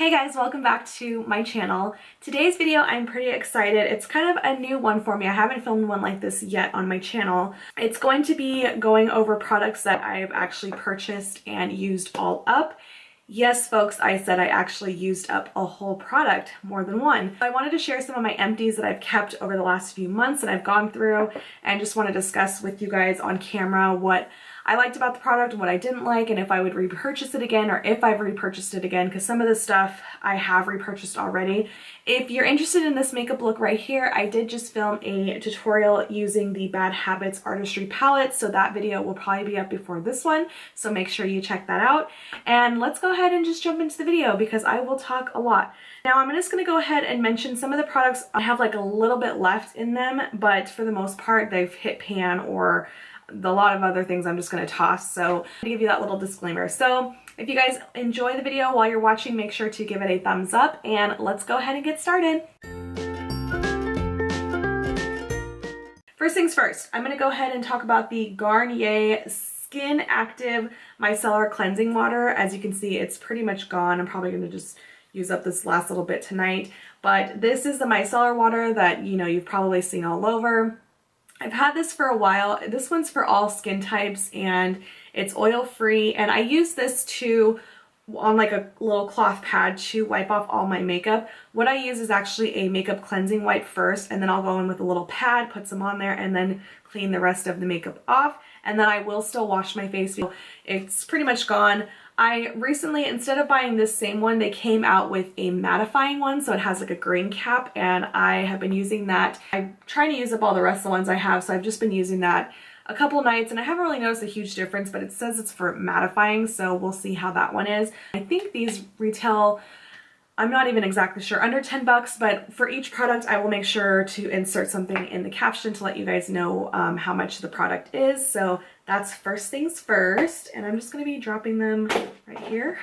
Hey guys, welcome back to my channel. Today's video, I'm pretty excited. It's kind of a new one for me. I haven't filmed one like this yet on my channel. It's going to be going over products that I've actually purchased and used all up. Yes, folks, I said I actually used up a whole product, more than one. I wanted to share some of my empties that I've kept over the last few months that I've gone through and just want to discuss with you guys on camera what I liked about the product and what I didn't like, and if I would repurchase it again or if I've repurchased it again, because some of this stuff I have repurchased already. If you're interested in this makeup look right here, I did just film a tutorial using the Bad Habits Artistry palette, so that video will probably be up before this one, so make sure you check that out. And let's go ahead and just jump into the video because I will talk a lot. Now I'm just going to go ahead and mention some of the products. I have like a little bit left in them, but for the most part they've hit pan, or a lot of other things I'm just going to toss. So I'm going to give you that little disclaimer. So if you guys enjoy the video while you're watching, make sure to give it a thumbs up, and let's go ahead and get started. First things first, I'm going to go ahead and talk about the Garnier Skin Active Micellar Cleansing Water. As you can see, it's pretty much gone. I'm probably going to just use up this last little bit tonight, but this is the micellar water that you've probably seen all over. I've had this for a while. This one's for all skin types and it's oil free, and I use this on like a little cloth pad to wipe off all my makeup. What I use is actually a makeup cleansing wipe first, and then I'll go in with a little pad, put some on there, and then clean the rest of the makeup off, and then I will still wash my face. It's pretty much gone. I recently, instead of buying this same one, they came out with a mattifying one, so it has like a green cap, and I have been using that. I'm trying to use up all the rest of the ones I have, so I've just been using that a couple nights, and I haven't really noticed a huge difference, but it says it's for mattifying, so we'll see how that one is. I think these retail, I'm not even exactly sure, under 10 bucks, but for each product I will make sure to insert something in the caption to let you guys know how much the product is. So that's first things first, and I'm just going to be dropping them right here.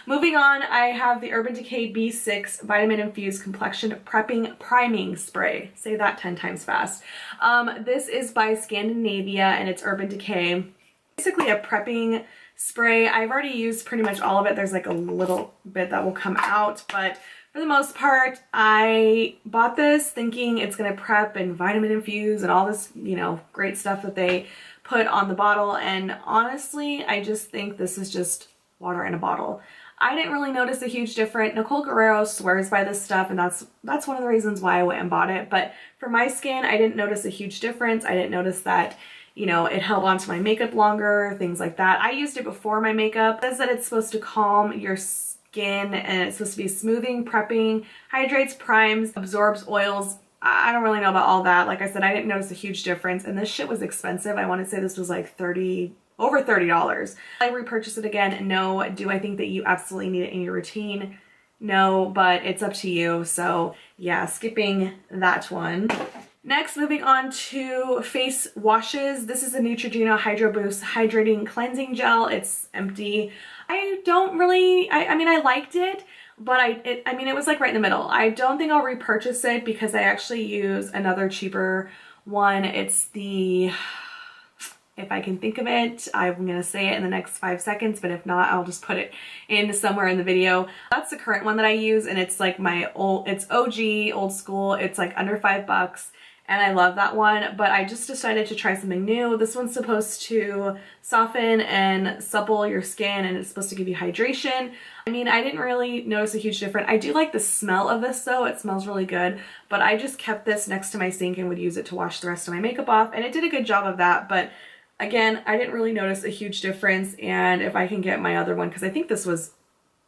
Moving on, I have the Urban Decay B6 Vitamin Infused Complexion Prepping Priming Spray. Say that 10 times fast. This is by Scandinavia and it's Urban Decay. Basically a prepping spray. I've already used pretty much all of it. There's like a little bit that will come out, but for the most part, I bought this thinking it's going to prep and vitamin infuse and all this, great stuff that they put on the bottle. And honestly, I just think this is just water in a bottle. I didn't really notice a huge difference. Nicole Guerrero swears by this stuff, and that's one of the reasons why I went and bought it. But for my skin, I didn't notice a huge difference. I didn't notice that, it held onto my makeup longer, things like that. I used it before my makeup. It says that it's supposed to calm your skin, and it's supposed to be smoothing, prepping, hydrates, primes, absorbs oils. I don't really know about all that. Like I said, I didn't notice a huge difference, and this shit was expensive. I want to say this was like over $30. I repurchase it again? No. Do I think that you absolutely need it in your routine? No, but it's up to you. So yeah, skipping that one. Next, moving on to face washes. This is the Neutrogena Hydro Boost Hydrating Cleansing Gel. It's empty. I don't really, I mean, I liked it, but it was like right in the middle. I don't think I'll repurchase it because I actually use another cheaper one. It's the, if I can think of it, I'm going to say it in the next 5 seconds, but if not, I'll just put it in somewhere in the video. That's the current one that I use, and it's like it's OG, old school. It's like under $5, and I love that one, but I just decided to try something new. This one's supposed to soften and supple your skin, and it's supposed to give you hydration. I mean, I didn't really notice a huge difference. I do like the smell of this though. It smells really good, but I just kept this next to my sink and would use it to wash the rest of my makeup off, and it did a good job of that, but again, I didn't really notice a huge difference. And if I can get my other one, because I think this was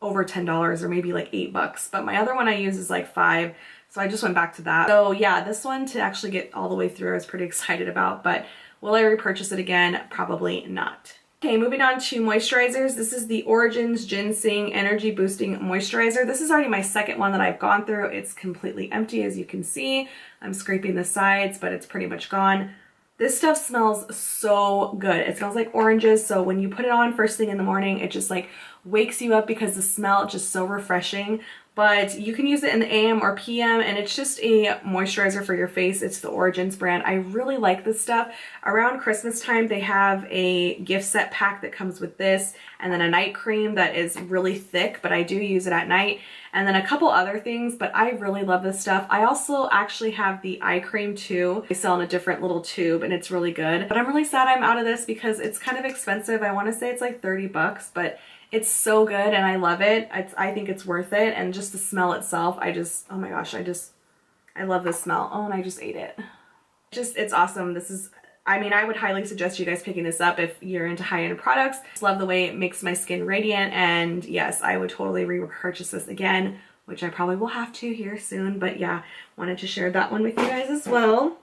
over $10 or maybe like $8, but my other one I use is like $5. So I just went back to that. So yeah, this one to actually get all the way through, I was pretty excited about, but will I repurchase it again? Probably not. Okay, moving on to moisturizers. This is the Origins Ginseng Energy Boosting Moisturizer. This is already my second one that I've gone through. It's completely empty, as you can see. I'm scraping the sides, but it's pretty much gone. This stuff smells so good. It smells like oranges, so when you put it on first thing in the morning, it just like wakes you up because the smell is just so refreshing. but you can use it in the AM or PM, and it's just a moisturizer for your face. It's the Origins brand. I really like this stuff. Around Christmas time, they have a gift set pack that comes with this, and then a night cream that is really thick, but I do use it at night, and then a couple other things, but I really love this stuff. I also actually have the eye cream too. They sell in a different little tube, and it's really good. But I'm really sad I'm out of this because it's kind of expensive. I want to say it's like 30 bucks, but it's so good and I love it. I think it's worth it. And just the smell itself, oh my gosh, I love this smell. Oh, and I just ate it. It's awesome. I mean, I would highly suggest you guys picking this up if you're into high-end products. I just love the way it makes my skin radiant, and yes, I would totally repurchase this again, which I probably will have to here soon, but yeah, wanted to share that one with you guys as well.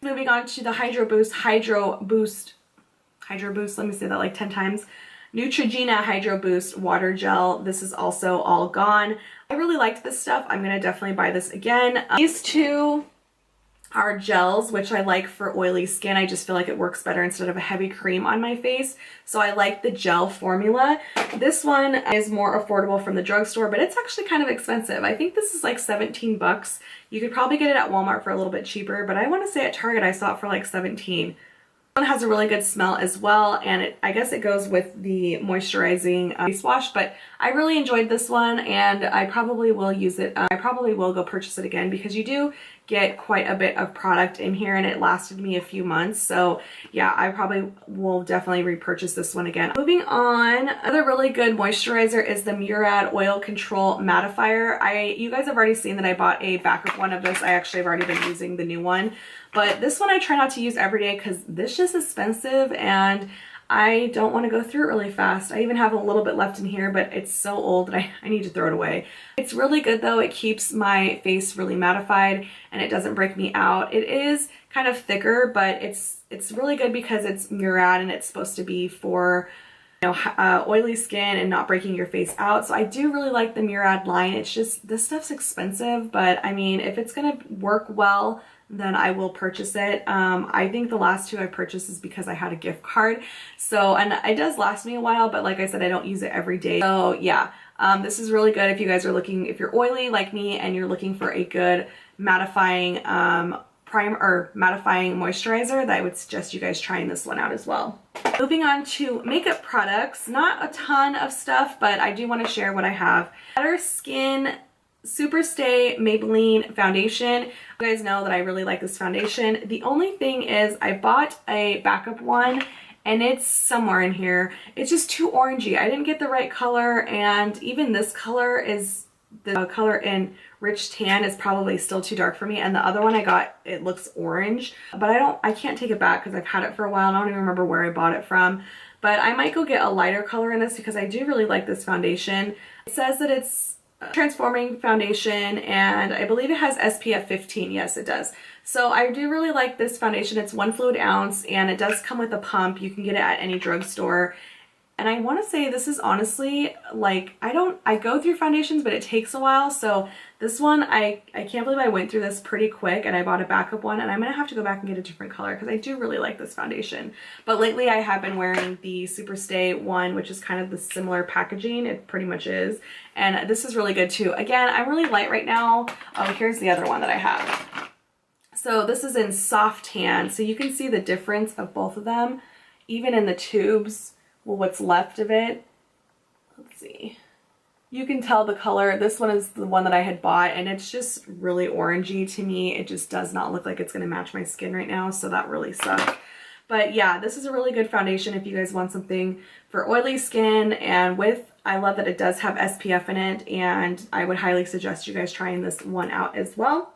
Moving on to the Hydro Boost, let me say that like 10 times. Neutrogena Hydro Boost Water Gel. This is also all gone. I really liked this stuff. I'm going to definitely buy this again. These two are gels, which I like for oily skin. I just feel like it works better instead of a heavy cream on my face. So I like the gel formula. This one is more affordable from the drugstore, but it's actually kind of expensive. I think this is like 17 bucks. You could probably get it at Walmart for a little bit cheaper, but I want to say at Target I saw it for like 17. One has a really good smell as well, and I guess it goes with the moisturizing face wash, but I really enjoyed this one and I probably will use it. I probably will go purchase it again because you do get quite a bit of product in here and it lasted me a few months. So yeah, I probably will definitely repurchase this one again. Moving on, another really good moisturizer is the Murad Oil Control Mattifier. You guys have already seen that I bought a backup one of this. I actually have already been using the new one, but this one I try not to use every day because this is just expensive and I don't want to go through it really fast. I even have a little bit left in here, but it's so old that I need to throw it away. It's really good though. It keeps my face really mattified and it doesn't break me out. It is kind of thicker, but it's really good because it's Murad and it's supposed to be for oily skin and not breaking your face out. So I do really like the Murad line. It's just, this stuff's expensive, but I mean, if it's gonna work well, then I will purchase it. I think the last two I purchased is because I had a gift card. So, and it does last me a while, but like I said, I don't use it every day. So yeah, this is really good if you guys are looking, if you're oily like me and you're looking for a good mattifying mattifying moisturizer, that I would suggest you guys trying this one out as well. Moving on to makeup products, not a ton of stuff, but I do want to share what I have. Better Skin Superstay Maybelline foundation. You guys know that I really like this foundation. The only thing is I bought a backup one and it's somewhere in here. It's just too orangey. I didn't get the right color, and even this color is, the color in Rich Tan is probably still too dark for me, and the other one I got, it looks orange, but I can't take it back because I've had it for a while and I don't even remember where I bought it from. But I might go get a lighter color in this because I do really like this foundation. It says that it's transforming foundation and I believe it has SPF 15. Yes, it does. So I do really like this foundation. It's 1 fluid ounce and it does come with a pump. You can get it at any drugstore. And I want to say this is honestly, like, I go through foundations, but it takes a while. So this one, I can't believe I went through this pretty quick and I bought a backup one, and I'm going to have to go back and get a different color because I do really like this foundation. But lately I have been wearing the Superstay one, which is kind of the similar packaging. It pretty much is. And this is really good too. Again, I'm really light right now. Oh, here's the other one that I have. So this is in Soft Tan. So you can see the difference of both of them, even in the tubes. Well, what's left of it, let's see. You can tell the color. This one is the one that I had bought and it's just really orangey to me. It just does not look like it's going to match my skin right now, so that really sucked. But yeah, this is a really good foundation if you guys want something for oily skin, and I love that it does have SPF in it, and I would highly suggest you guys trying this one out as well.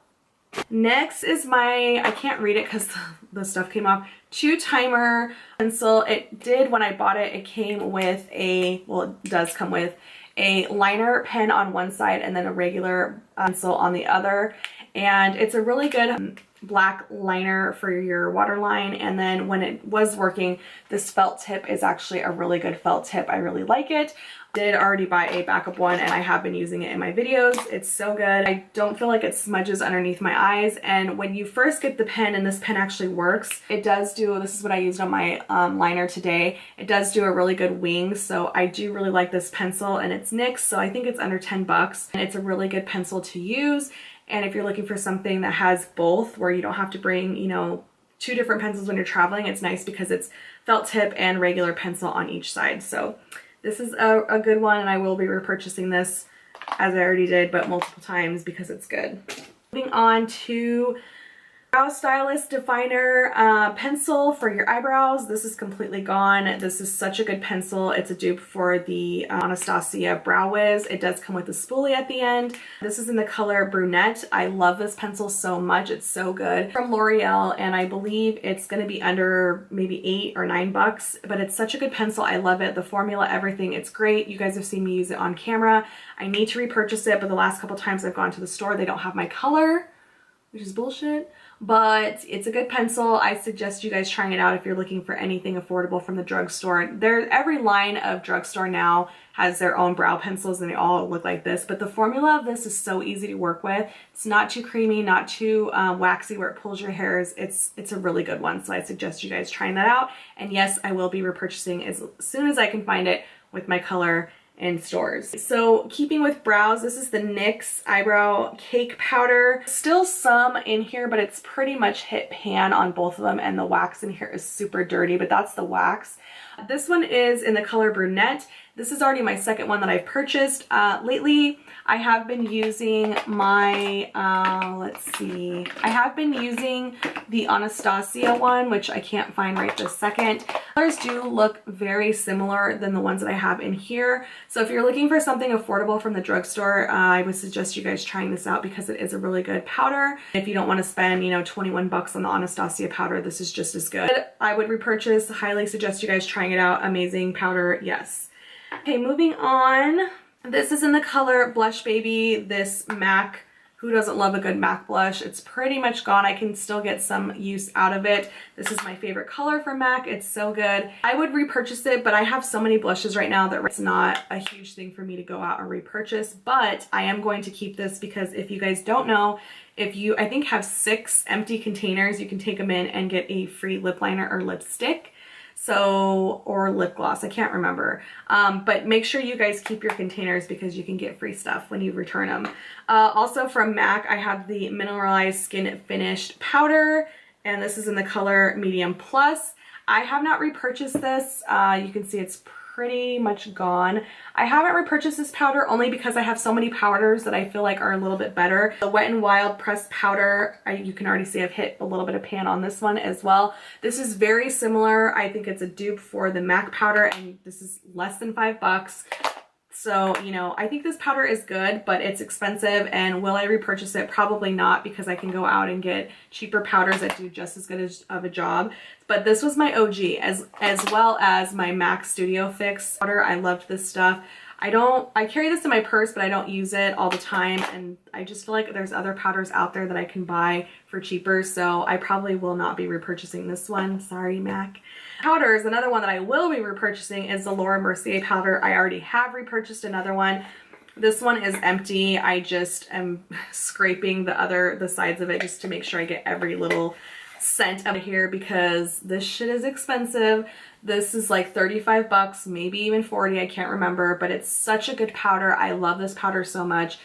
Next is I can't read it because the stuff came off, 2 timer pencil. It did, when I bought it, it came with it does come with a liner pen on one side and then a regular pencil on the other. And it's a really good black liner for your waterline. And then when it was working, this felt tip is actually a really good felt tip. I really like it. Did already buy a backup one and I have been using it in my videos. It's so good. I don't feel like it smudges underneath my eyes, and when you first get the pen, and this pen actually works, it does do, this is what I used on my liner today, it does do a really good wing, so I do really like this pencil, and it's NYX, so I think it's under 10 bucks, and it's a really good pencil to use. And if you're looking for something that has both, where you don't have to bring, you know, 2 different pencils when you're traveling, it's nice because it's felt tip and regular pencil on each side. So this is a good one, and I will be repurchasing this, as I already did, but multiple times because it's good. Moving on to Brow Stylist Definer pencil for your eyebrows. This is completely gone. This is such a good pencil. It's a dupe for the Anastasia Brow Wiz. It does come with a spoolie at the end. This is in the color Brunette. I love this pencil so much. It's so good. From L'Oreal, and I believe it's going to be under maybe 8 or 9 bucks, but it's such a good pencil. I love it. The formula, everything, it's great. You guys have seen me use it on camera. I need to repurchase it, but the last couple times I've gone to the store, they don't have my color, which is bullshit. But it's a good pencil. I suggest you guys trying it out if you're looking for anything affordable from the drugstore. Every line of drugstore now has their own brow pencils, and they all look like this. But the formula of this is so easy to work with. It's not too creamy, not too waxy where it pulls your hairs. It's a really good one. So I suggest you guys trying that out. And yes, I will be repurchasing as soon as I can find it with my color in stores. So keeping with brows, this is the NYX Eyebrow Cake Powder. Still some in here, but it's pretty much hit pan on both of them, and the wax in here is super dirty, but that's the wax. This one is in the color Brunette. This is already my second one that I've purchased. Lately, I have been using my, let's see, I have been using the Anastasia one, which I can't find right this second. Colors do look very similar than the ones that I have in here. So if you're looking for something affordable from the drugstore, I would suggest you guys trying this out because it is a really good powder. If you don't want to spend, you know, 21 bucks on the Anastasia powder, this is just as good. I would repurchase, highly suggest you guys trying it out. Amazing powder, yes. Okay, moving on. This is in the color Blush Baby, this MAC. Who doesn't love a good MAC blush? It's pretty much gone. I can still get some use out of it. This is my favorite color for MAC. It's so good. I would repurchase it, but I have so many blushes right now that it's not a huge thing for me to go out and repurchase, but I am going to keep this because if you guys don't know, if you, I think, have 6 empty containers, you can take them in and get a free lip liner or lipstick. So, or lip gloss, I can't remember. But make sure you guys keep your containers because you can get free stuff when you return them. Also from MAC, I have the Mineralized Skin Finished Powder, and this is in the color Medium Plus. I have not repurchased this. You can see it's pretty much gone. I haven't repurchased this powder only because I have so many powders that I feel like are a little bit better. The Wet n Wild pressed powder, you can already see I've hit a little bit of pan on this one as well. This is very similar. I think it's a dupe for the MAC powder, and this is less than 5 bucks. So, you know, I think this powder is good, but it's expensive, and will I repurchase it? Probably not, because I can go out and get cheaper powders that do just as good of a job. But this was my OG, as well as my MAC Studio Fix powder. I loved this stuff. I carry this in my purse, but I don't use it all the time, and I just feel like there's other powders out there that I can buy for cheaper, so I probably will not be repurchasing this one. Sorry, MAC. Powders, another one that I will be repurchasing is the Laura Mercier powder. I already have repurchased another one. This one is empty. I just am scraping the sides of it just to make sure I get every little scent out of here because this shit is expensive. This is like 35 bucks, maybe even 40, I can't remember, but it's such a good powder. I love this powder so much.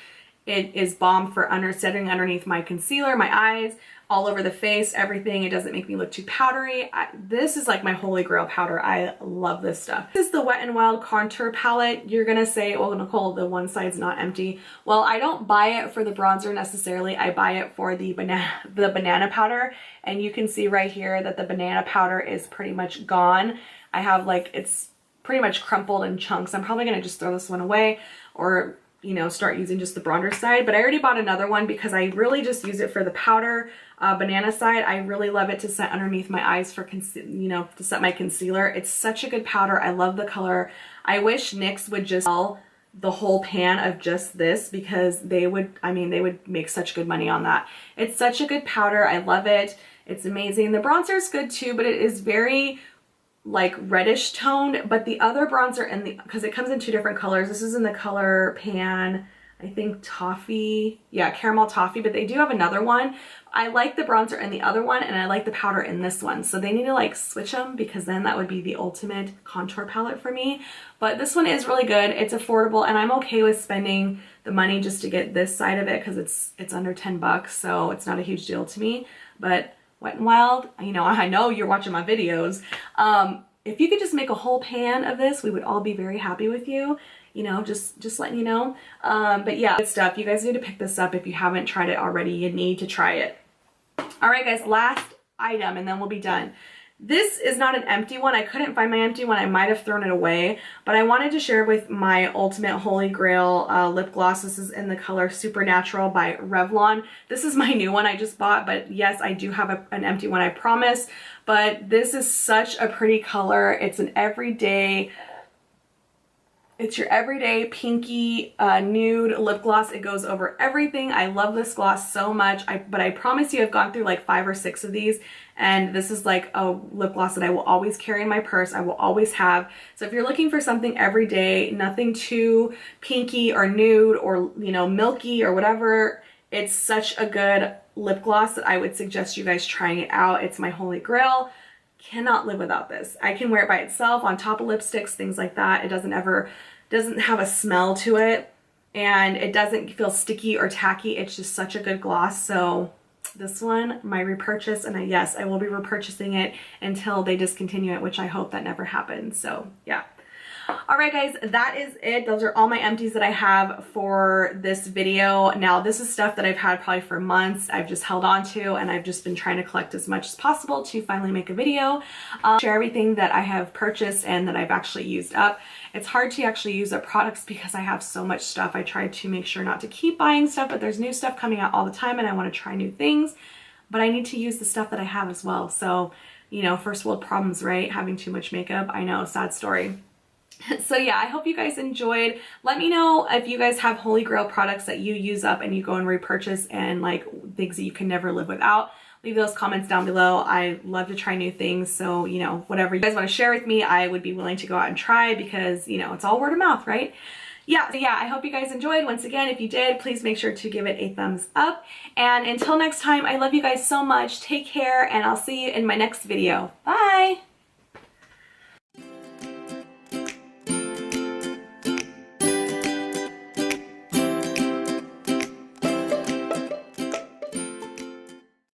It is bomb for setting underneath my concealer, my eyes, all over the face, everything. It doesn't make me look too powdery. This is like my holy grail powder. I love this stuff. This is the Wet n Wild Contour Palette. You're gonna say, well, Nicole, the one side's not empty. Well, I don't buy it for the bronzer necessarily. I buy it for the banana powder. And you can see right here that the banana powder is pretty much gone. I have like, it's pretty much crumpled in chunks. I'm probably gonna just throw this one away or, you know, start using just the bronzer side, but I already bought another one because I really just use it for the powder. Banana side, I really love it to set underneath my eyes for, you know, to set my concealer. It's such a good powder. I love the color. I wish NYX would just sell the whole pan of just this because they would, I mean, they would make such good money on that. It's such a good powder. I love it. It's amazing. The bronzer is good too, but it is very like reddish toned, but the other bronzer in the, because it comes in 2 different colors. This is in the color Pan, I think toffee, yeah, caramel toffee, but they do have another one. I like the bronzer in the other one and I like the powder in this one. So they need to like switch them because then that would be the ultimate contour palette for me. But this one is really good. It's affordable and I'm okay with spending the money just to get this side of it because it's under 10 bucks. So it's not a huge deal to me, but Wet n Wild, you know, I know you're watching my videos. If you could just make a whole pan of this, we would all be very happy with you. You know, just letting you know. But yeah, good stuff. You guys need to pick this up. If you haven't tried it already, you need to try it. All right, guys, last item and then we'll be done. This is not an empty one. I couldn't find my empty one. I might have thrown it away, but I wanted to share with my ultimate holy grail lip gloss. This is in the color Supernatural by Revlon. This is my new one I just bought, but yes, I do have an empty one, I promise. But this is such a pretty color. It's an everyday, it's your everyday pinky nude lip gloss. It goes over everything. I love this gloss so much. But I promise you I've gone through like 5 or 6 of these. And this is like a lip gloss that I will always carry in my purse. I will always have. So if you're looking for something every day, nothing too pinky or nude or, you know, milky or whatever, it's such a good lip gloss that I would suggest you guys trying it out. It's my holy grail. Cannot live without this. I can wear it by itself on top of lipsticks, things like that. It doesn't have a smell to it and it doesn't feel sticky or tacky. It's just such a good gloss. So this one, my repurchase, and yes, I will be repurchasing it until they discontinue it, which I hope that never happens. So yeah. All right, guys, that is it. Those are all my empties that I have for this video. Now, this is stuff that I've had probably for months. I've just held on to, and I've just been trying to collect as much as possible to finally make a video. Share everything that I have purchased and that I've actually used up. It's hard to actually use up products because I have so much stuff. I try to make sure not to keep buying stuff, but there's new stuff coming out all the time and I want to try new things. But I need to use the stuff that I have as well. So, you know, first world problems, right? Having too much makeup. I know, sad story. So yeah, I hope you guys enjoyed. Let me know if you guys have holy grail products that you use up and you go and repurchase and like things that you can never live without. Leave those comments down below. I love to try new things. So, you know, whatever you guys want to share with me, I would be willing to go out and try because, you know, it's all word of mouth, right? Yeah, so yeah, I hope you guys enjoyed. Once again, if you did, please make sure to give it a thumbs up. And until next time, I love you guys so much. Take care and I'll see you in my next video. Bye!